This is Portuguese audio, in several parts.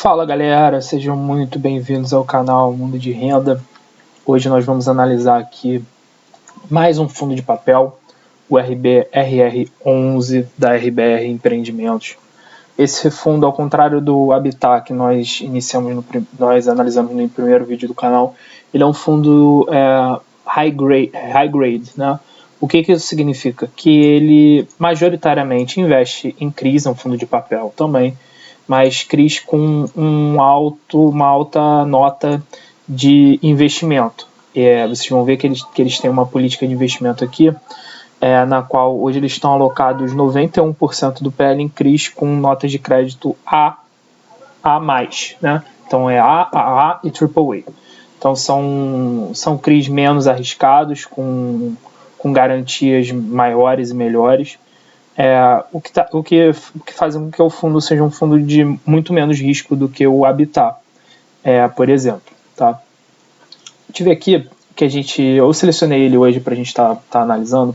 Fala galera, sejam muito bem-vindos ao canal Mundo de Renda. Hoje nós vamos analisar aqui mais um fundo de papel, o RBRR11 da RBR Empreendimentos. Esse fundo, ao contrário do Habitat que nós analisamos no primeiro vídeo do canal, ele é um fundo high grade, né? O que isso significa? Que ele majoritariamente investe em CRIs, é um fundo de papel também, mas CRIs com uma alta nota de investimento. Vocês vão ver que eles têm uma política de investimento aqui, na qual hoje eles estão alocados 91% do PL em CRIs com notas de crédito A+, né? Então é AA e AAA. Então são CRIs menos arriscados, com garantias maiores e melhores. O que faz com que o fundo seja um fundo de muito menos risco do que o Habitat, por exemplo. Tá? Deixa eu ver aqui que eu selecionei ele hoje para a gente tá analisando,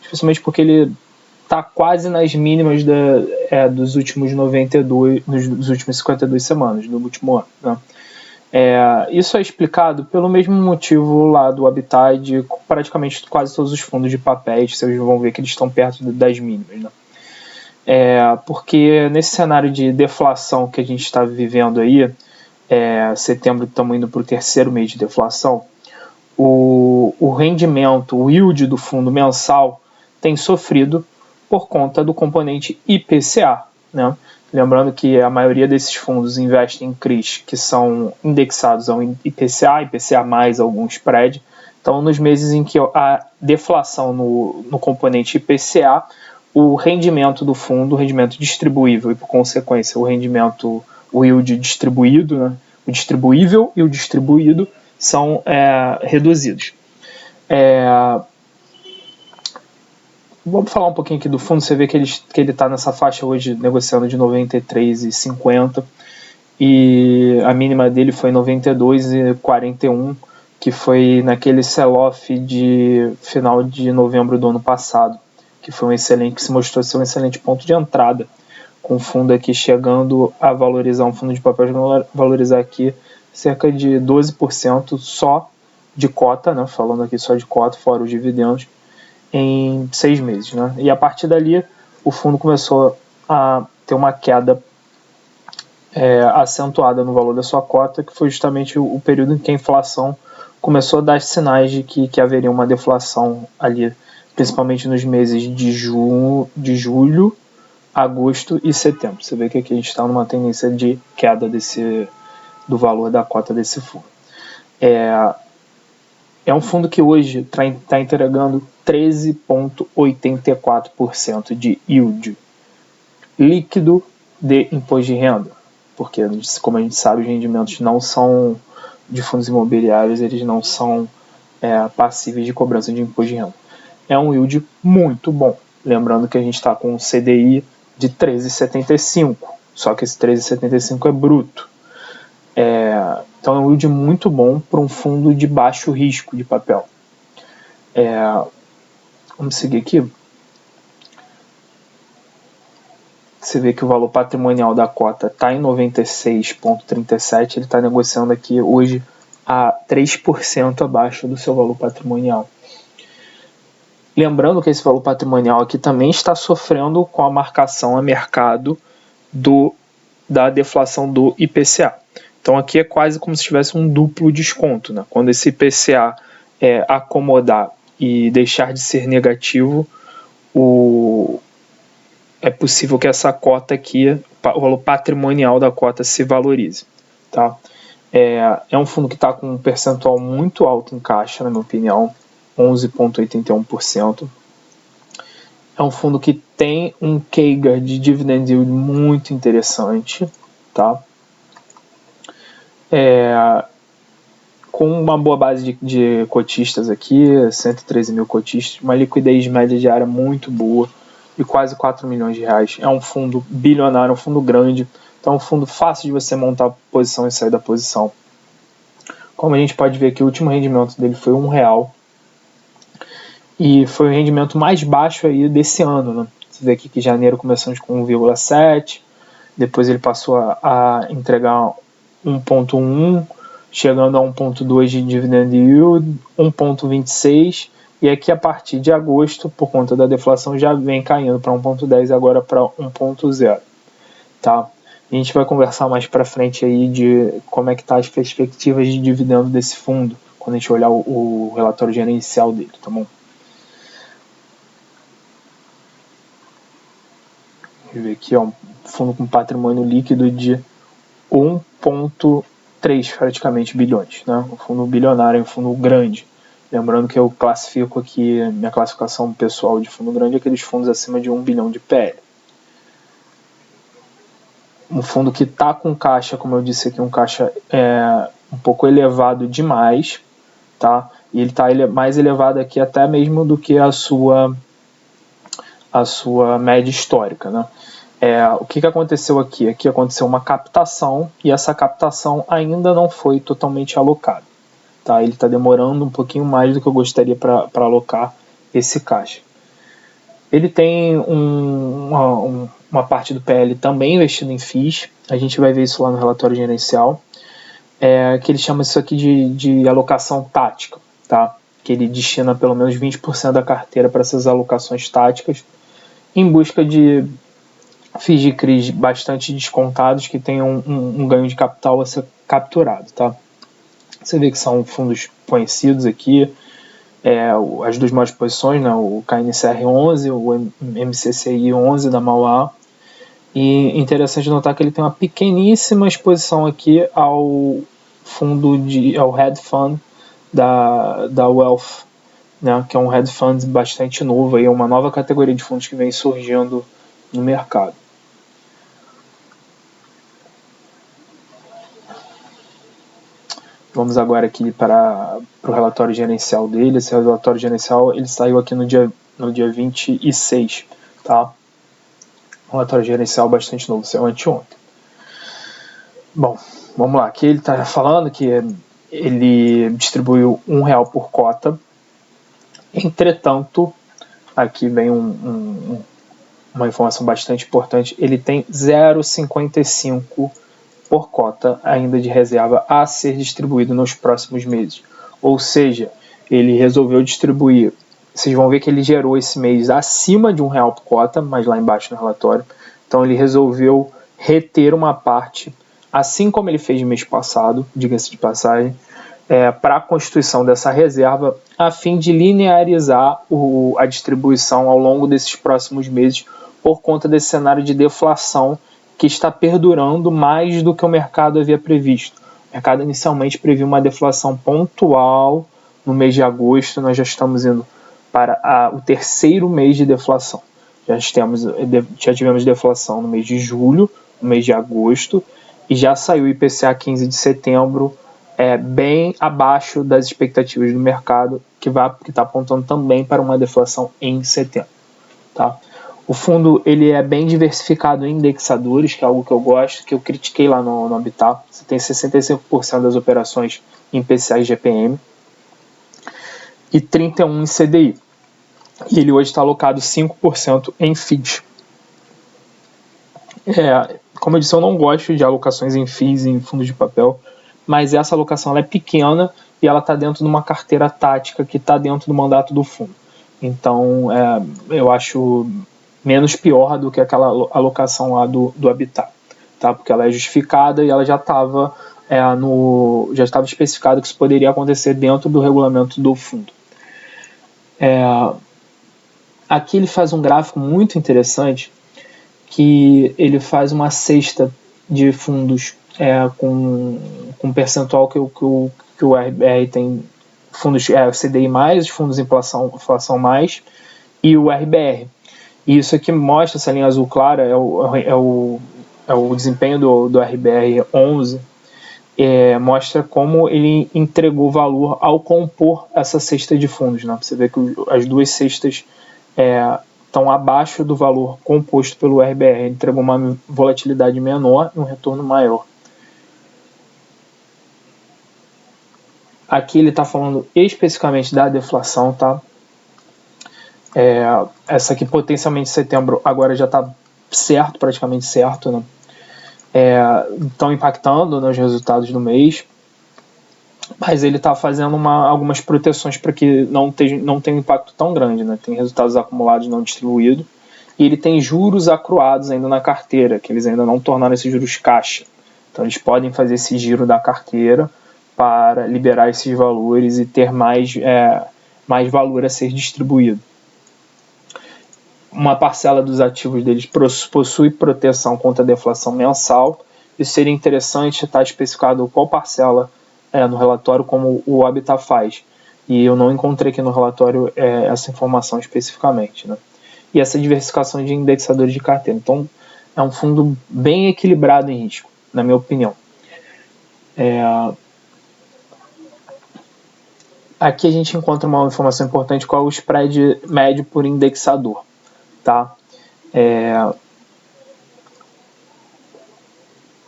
especialmente porque ele está quase nas mínimas dos últimos 92, dos últimos 52 semanas, do último ano. Né? Isso é explicado pelo mesmo motivo lá do Habitat de praticamente quase todos os fundos de papéis. Vocês vão ver que eles estão perto das mínimas, né? Porque nesse cenário de deflação que a gente está vivendo aí, setembro estamos indo para o terceiro mês de deflação, o rendimento, o yield do fundo mensal tem sofrido por conta do componente IPCA, né? Lembrando que a maioria desses fundos investem em CRIs que são indexados ao IPCA mais algum spread. Então, nos meses em que a deflação no componente IPCA, o rendimento do fundo, o rendimento distribuível e, por consequência, o yield distribuído, né? O distribuível e o distribuído são reduzidos. Vamos falar um pouquinho aqui do fundo. Você vê que ele está nessa faixa hoje negociando de 93,50 e a mínima dele foi 92,41, que foi naquele sell-off de final de novembro do ano passado, que se mostrou ser um excelente ponto de entrada, com o fundo aqui chegando a valorizar, um fundo de papel valorizar aqui cerca de 12% só de cota, né? Falando aqui só de cota, fora os dividendos, em 6 meses, né? E a partir dali o fundo começou a ter uma queda acentuada no valor da sua cota, que foi justamente o período em que a inflação começou a dar sinais de que haveria uma deflação ali, principalmente nos meses de julho, agosto e setembro. Você vê que aqui a gente está numa tendência de queda do valor da cota desse fundo. É um fundo que hoje está entregando 13,84% de yield líquido de imposto de renda, porque, como a gente sabe, os rendimentos não são de fundos imobiliários, eles não são passíveis de cobrança de imposto de renda. É um yield muito bom, lembrando que a gente está com um CDI de 13,75, só que esse 13,75 é bruto. Então é um yield muito bom para um fundo de baixo risco de papel. Vamos seguir aqui. Você vê que o valor patrimonial da cota está em 96,37, ele está negociando aqui hoje a 3% abaixo do seu valor patrimonial. Lembrando que esse valor patrimonial aqui também está sofrendo com a marcação a mercado da deflação do IPCA. Então aqui é quase como se tivesse um duplo desconto, né? Quando esse IPCA acomodar e deixar de ser negativo, é possível que essa cota aqui, o valor patrimonial da cota, se valorize. Tá? É um fundo que está com um percentual muito alto em caixa, na minha opinião, 11,81%. É um fundo que tem um CAGR de dividend yield muito interessante, tá? Com uma boa base de cotistas aqui, 113 mil cotistas, uma liquidez média diária muito boa, de quase 4 milhões de reais. É um fundo bilionário, um fundo grande, então é um fundo fácil de você montar posição e sair da posição. Como a gente pode ver aqui, o último rendimento dele foi R$1, e foi o rendimento mais baixo aí desse ano, né? Você vê aqui que janeiro começamos com 1,7, depois ele passou a entregar 1,1, chegando a 1,2 de dividend yield, 1,26, e aqui a partir de agosto, por conta da deflação, já vem caindo para 1,10, agora para 1,0. Tá? A gente vai conversar mais para frente aí de como é que tá as perspectivas de dividendo desse fundo, quando a gente olhar o relatório gerencial dele, tá bom? Deixa eu ver aqui, ó, um fundo com patrimônio líquido de 1,3 praticamente bilhões, né? Um fundo bilionário, um fundo grande. Lembrando que eu classifico aqui, minha classificação pessoal de fundo grande é aqueles fundos acima de 1 bilhão de PL. Um fundo que está com caixa, como eu disse aqui, um caixa um pouco elevado demais, tá? E ele está mais elevado aqui até mesmo do que a sua média histórica, né? O que aconteceu aqui? Aqui aconteceu uma captação e essa captação ainda não foi totalmente alocada. Tá? Ele está demorando um pouquinho mais do que eu gostaria para alocar esse caixa. Ele tem uma parte do PL também investido em FIIs, a gente vai ver isso lá no relatório gerencial, que ele chama isso aqui de alocação tática, tá? Que ele destina pelo menos 20% da carteira para essas alocações táticas, em busca de FIIs de CRIs bastante descontados que tenham um ganho de capital a ser capturado, tá? Você vê que são fundos conhecidos aqui, as duas maiores posições, né, o KNCR 11, o MCCI 11 da Mauá, e interessante notar que ele tem uma pequeníssima exposição aqui ao fundo ao hedge fund da Wealth, né, que é um hedge fund bastante novo, aí, uma nova categoria de fundos que vem surgindo no mercado. Vamos agora aqui para o relatório gerencial dele. Esse relatório gerencial ele saiu aqui no dia 26, tá? Um relatório gerencial bastante novo, saiu anteontem. Bom, vamos lá. Aqui ele está falando que ele distribuiu R$1 por cota. Entretanto, aqui vem uma informação bastante importante. Ele tem 0,55 por cota ainda de reserva a ser distribuído nos próximos meses. Ou seja, ele resolveu distribuir. Vocês vão ver que ele gerou esse mês acima de R$1 por cota, mas lá embaixo no relatório. Então ele resolveu reter uma parte, assim como ele fez no mês passado, diga-se de passagem, para a constituição dessa reserva, a fim de linearizar a distribuição ao longo desses próximos meses, por conta desse cenário de deflação que está perdurando mais do que o mercado havia previsto. O mercado inicialmente previu uma deflação pontual no mês de agosto, nós já estamos indo para o terceiro mês de deflação. Já tivemos deflação no mês de julho, no mês de agosto, e já saiu o IPCA 15 de setembro, bem abaixo das expectativas do mercado, que está apontando também para uma deflação em setembro. Tá? O fundo ele é bem diversificado em indexadores, que é algo que eu gosto, que eu critiquei lá no Habitat. Você tem 65% das operações em IPCA e GPM e 31% em CDI. E ele hoje está alocado 5% em FIIs. Como eu disse, eu não gosto de alocações em FIIs em fundos de papel, mas essa alocação ela é pequena e ela está dentro de uma carteira tática que está dentro do mandato do fundo. Então, eu acho menos pior do que aquela alocação lá do Habitat, tá? Porque ela é justificada e ela já estava especificado que isso poderia acontecer dentro do regulamento do fundo. Aqui ele faz um gráfico muito interessante, que ele faz uma cesta de fundos com um percentual que o RBR tem, fundos CDI+, os fundos inflação mais, e o RBR. E isso aqui mostra, essa linha azul clara, é o desempenho do RBR 11, mostra como ele entregou valor ao compor essa cesta de fundos. Né? Você vê que as duas cestas estão abaixo do valor composto pelo RBR, ele entregou uma volatilidade menor e um retorno maior. Aqui ele está falando especificamente da deflação, tá? Essa aqui potencialmente em setembro agora já está certo, praticamente certo, né? estão impactando nos resultados do mês, mas ele está fazendo algumas proteções para que não tenha um impacto tão grande, né? Tem resultados acumulados não distribuídos, e ele tem juros acruados ainda na carteira, que eles ainda não tornaram esses juros caixa. Então eles podem fazer esse giro da carteira para liberar esses valores e ter mais valor a ser distribuído. Uma parcela dos ativos deles possui proteção contra a deflação mensal. Isso seria interessante estar especificado qual parcela no relatório, como o Habitat faz. E eu não encontrei aqui no relatório essa informação especificamente, né? E essa diversificação de indexadores de carteira. Então, é um fundo bem equilibrado em risco, na minha opinião. Aqui a gente encontra uma informação importante, qual é o spread médio por indexador. Tá?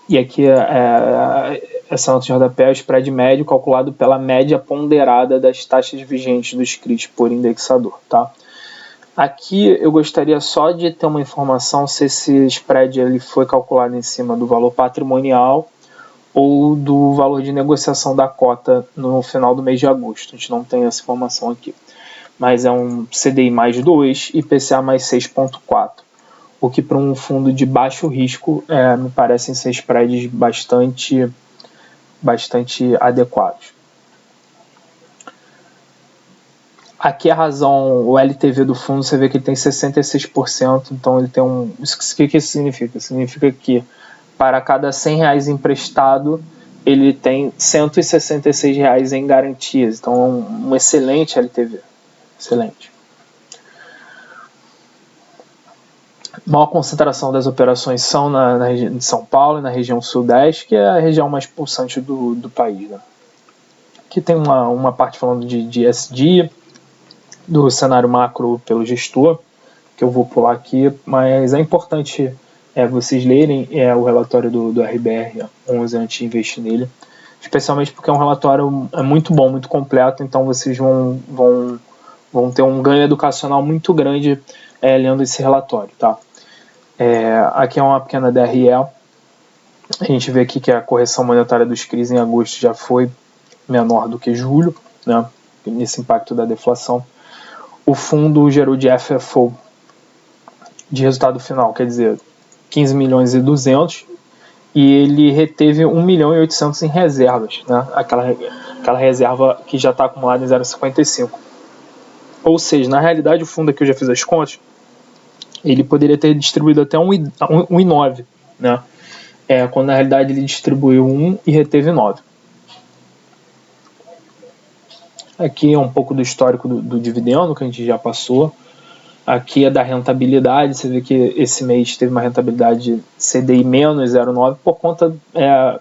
E aqui essa nota de rodapé é o spread médio calculado pela média ponderada das taxas vigentes dos CRIs por indexador. Tá? Aqui eu gostaria só de ter uma informação se esse spread ele foi calculado em cima do valor patrimonial ou do valor de negociação da cota no final do mês de agosto. A gente não tem essa informação aqui. Mas é um CDI mais 2 e IPCA mais 6,4. O que para um fundo de baixo risco me parecem ser spreads bastante adequados. Aqui a razão, o LTV do fundo, você vê que ele tem 66%, então ele tem um... O que isso significa? Significa que para cada R$100 emprestado, ele tem R$166 em garantias. Então é um excelente LTV. Excelente. Maior concentração das operações são na região de São Paulo e na região sudeste, que é a região mais pulsante do país. Né? Aqui tem uma parte falando de ESG, do cenário macro pelo gestor, que eu vou pular aqui, mas é importante vocês lerem o relatório do RBR 11 antes de investir nele, especialmente porque é um relatório muito bom, muito completo, então vocês vão ter um ganho educacional muito grande lendo esse relatório. Tá? Aqui é uma pequena DRE, a gente vê aqui que a correção monetária dos CRIs em agosto já foi menor do que julho, né, nesse impacto da deflação. O fundo gerou de FFO de resultado final, quer dizer, 15 milhões e 200, e ele reteve 1 milhão e 800 em reservas, né, aquela reserva que já está acumulada em 0,55. Ou seja, na realidade o fundo aqui, eu já fiz as contas, ele poderia ter distribuído até 1,9, né, quando na realidade ele distribuiu 1 e reteve 9. Aqui é um pouco do histórico do dividendo que a gente já passou. Aqui é da rentabilidade, você vê que esse mês teve uma rentabilidade CDI menos 0,9 por conta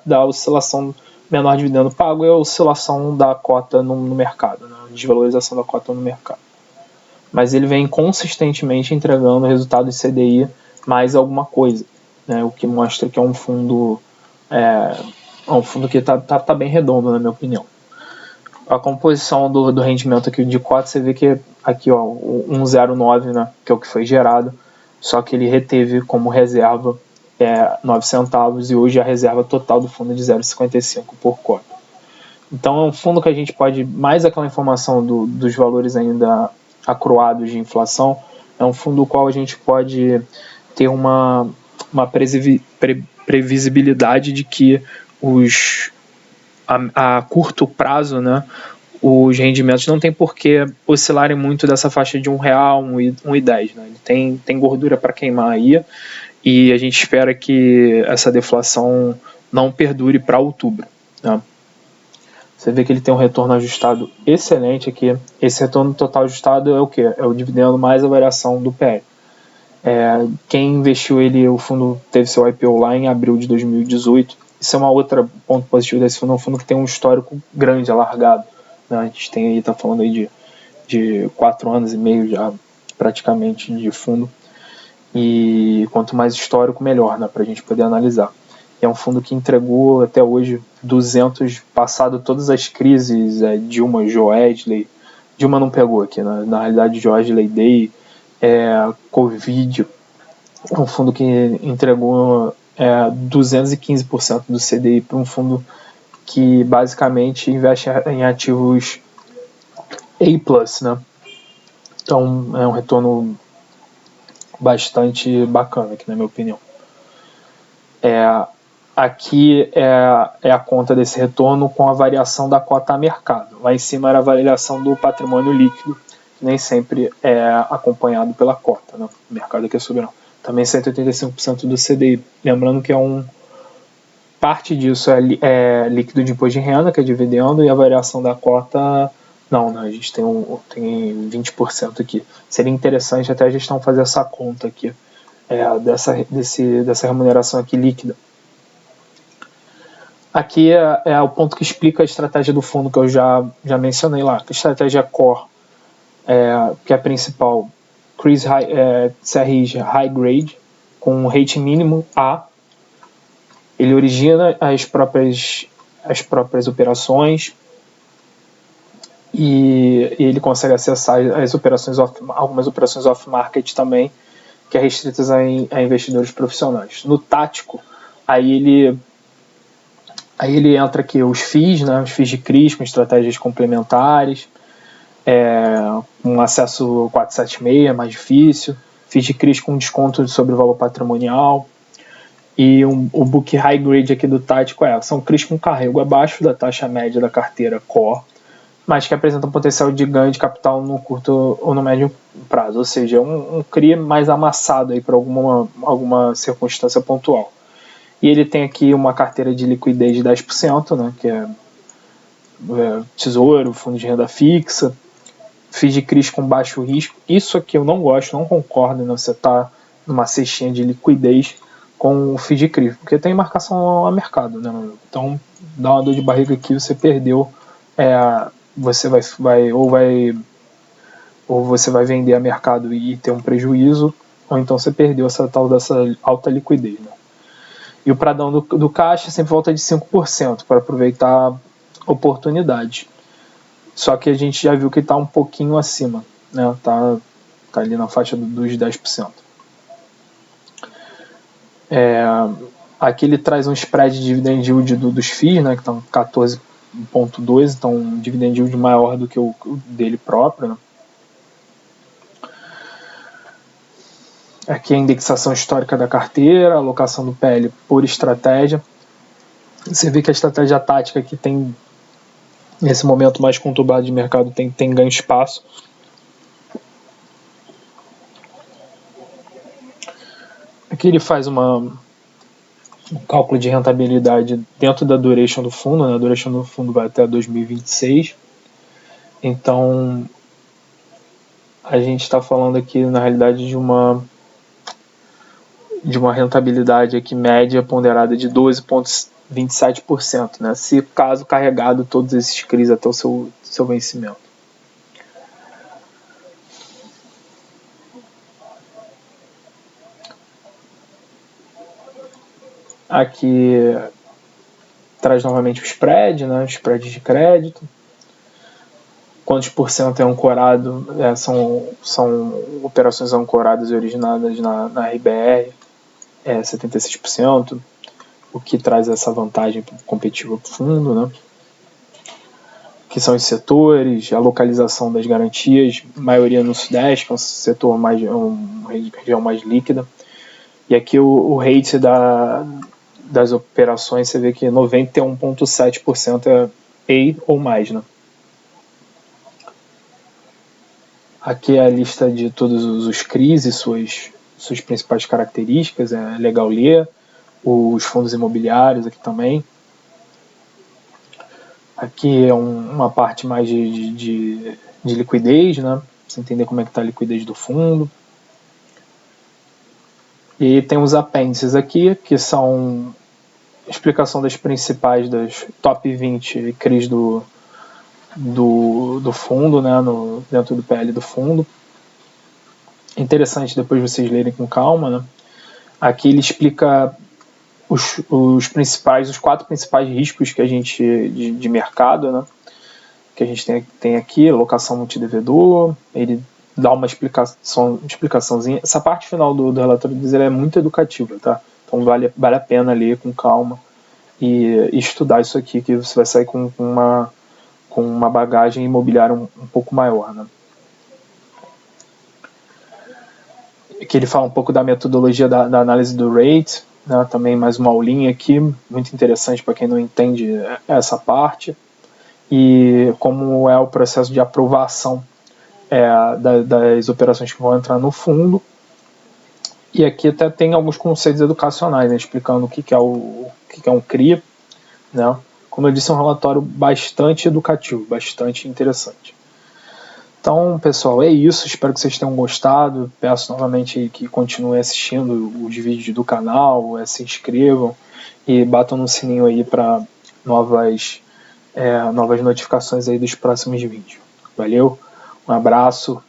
da oscilação menor dividendo pago e a oscilação da cota no mercado, né? A desvalorização da cota no mercado. Mas ele vem consistentemente entregando resultado de CDI mais alguma coisa, né? O que mostra que é um fundo que está bem redondo, na minha opinião. A composição do rendimento aqui de cota, você vê que aqui o 1,09, né, que é o que foi gerado, só que ele reteve como reserva 9 centavos e hoje a reserva total do fundo é de 0,55 por cota. Então é um fundo que a gente pode, mais aquela informação dos valores ainda acruados de inflação, é um fundo do qual a gente pode ter uma previsibilidade de que a curto prazo, né, os rendimentos não tem por que oscilarem muito dessa faixa de R$1, 1,10. Né? Ele tem gordura para queimar aí e a gente espera que essa deflação não perdure para outubro. Né? Você vê que ele tem um retorno ajustado excelente aqui. Esse retorno total ajustado é o quê? É o dividendo mais a variação do PL. Quem investiu ele, o fundo teve seu IPO lá em abril de 2018. Isso é uma outra ponto positivo desse fundo, é um fundo que tem um histórico grande, alargado. Né? A gente está falando aí de 4 anos e meio já, praticamente, de fundo. E quanto mais histórico, melhor, né, para a gente poder analisar. É um fundo que entregou até hoje 200, passado todas as crises, Dilma, Joesley. Dilma não pegou aqui, né? Na realidade, Joesley Day, Covid. É um fundo que entregou 215% do CDI para um fundo que basicamente investe em ativos A+, né? Então é um retorno bastante bacana aqui, na minha opinião. Aqui é a conta desse retorno com a variação da cota a mercado. Lá em cima era a variação do patrimônio líquido, que nem sempre é acompanhado pela cota, né? O mercado aqui é soberano. Também 185% do CDI. Lembrando que parte disso é líquido de imposto de renda, que é dividendo, e a variação da cota, não, né? A gente tem 20% aqui. Seria interessante até a gestão fazer essa conta aqui, dessa remuneração aqui líquida. Aqui é o ponto que explica a estratégia do fundo que eu já mencionei lá. A estratégia Core, que é a principal, CRI High Grade, com rating mínimo A. Ele origina as próprias operações e ele consegue acessar algumas operações off-market também, que é restritas a investidores profissionais. No tático, aí ele entra aqui os FIIs, né, os FIIs de CRIs com estratégias complementares, um acesso 476 mais difícil, FIIs de CRIs com desconto sobre o valor patrimonial, e o book high grade aqui do tático são CRIs com carrego abaixo da taxa média da carteira core, mas que apresentam potencial de ganho de capital no curto ou no médio prazo, ou seja, um CRI mais amassado para alguma circunstância pontual. E ele tem aqui uma carteira de liquidez de 10%, né, que é tesouro, fundo de renda fixa, FIIs de CRIs com baixo risco. Isso aqui eu não gosto, não concordo, né, você está numa cestinha de liquidez com o FII de CRI, porque tem marcação a mercado, né? Então dá uma dor de barriga aqui, você perdeu, você ou você vai vender a mercado e ter um prejuízo, ou então você perdeu essa alta liquidez, né? E o pradão do caixa sempre volta de 5% para aproveitar oportunidade. Só que a gente já viu que está um pouquinho acima, né? Tá ali na faixa dos 10%. Aqui ele traz um spread de dividend yield dos FIIs, né, que estão 14,2, então um dividend yield maior do que o dele próprio, né. Aqui a indexação histórica da carteira, alocação do PL por estratégia. Você vê que a estratégia tática aqui tem, nesse momento mais conturbado de mercado, tem ganho espaço. Aqui ele faz um cálculo de rentabilidade dentro da duration do fundo, né? A duration do fundo vai até 2026. Então, a gente está falando aqui, na realidade, de uma rentabilidade aqui média ponderada de 12,27%, né? Se caso carregado todos esses CRIs até o seu vencimento. Aqui traz novamente o spread, né? O spread de crédito. Quantos por cento é ancorado? São operações ancoradas e originadas na RBR, 76%, o que traz essa vantagem competitiva para o fundo, né? Que são os setores, a localização das garantias, maioria no Sudeste, que é um setor uma região mais líquida. E aqui o rate das operações, você vê que 91,7% é A ou mais, né? Aqui é a lista de todos os CRIs e suas principais características, é legal ler. Os fundos imobiliários aqui também. Aqui é uma parte mais de liquidez, né? Pra você entender como é que está a liquidez do fundo. E tem os apêndices aqui, que são explicação das principais, das top 20 CRIs do fundo, né? Dentro do PL do fundo. Interessante depois vocês lerem com calma, né? Aqui ele explica os 4 principais riscos que a gente de mercado, né, que a gente tem aqui, alocação multidevedor. Ele dá uma explicaçãozinha. Essa parte final do relatório é muito educativa, tá? Então vale a pena ler com calma e estudar isso aqui, que você vai sair com uma bagagem imobiliária um pouco maior, né? Que ele fala um pouco da metodologia da análise do rate, né? Também mais uma aulinha aqui, muito interessante para quem não entende essa parte, e como é o processo de aprovação das operações que vão entrar no fundo. E aqui até tem alguns conceitos educacionais, né, explicando o que é um CRI, né? Como eu disse, é um relatório bastante educativo, bastante interessante. Então, pessoal, é isso. Espero que vocês tenham gostado. Peço novamente que continuem assistindo os vídeos do canal, se inscrevam e batam no sininho aí para novas notificações aí dos próximos vídeos. Valeu, um abraço.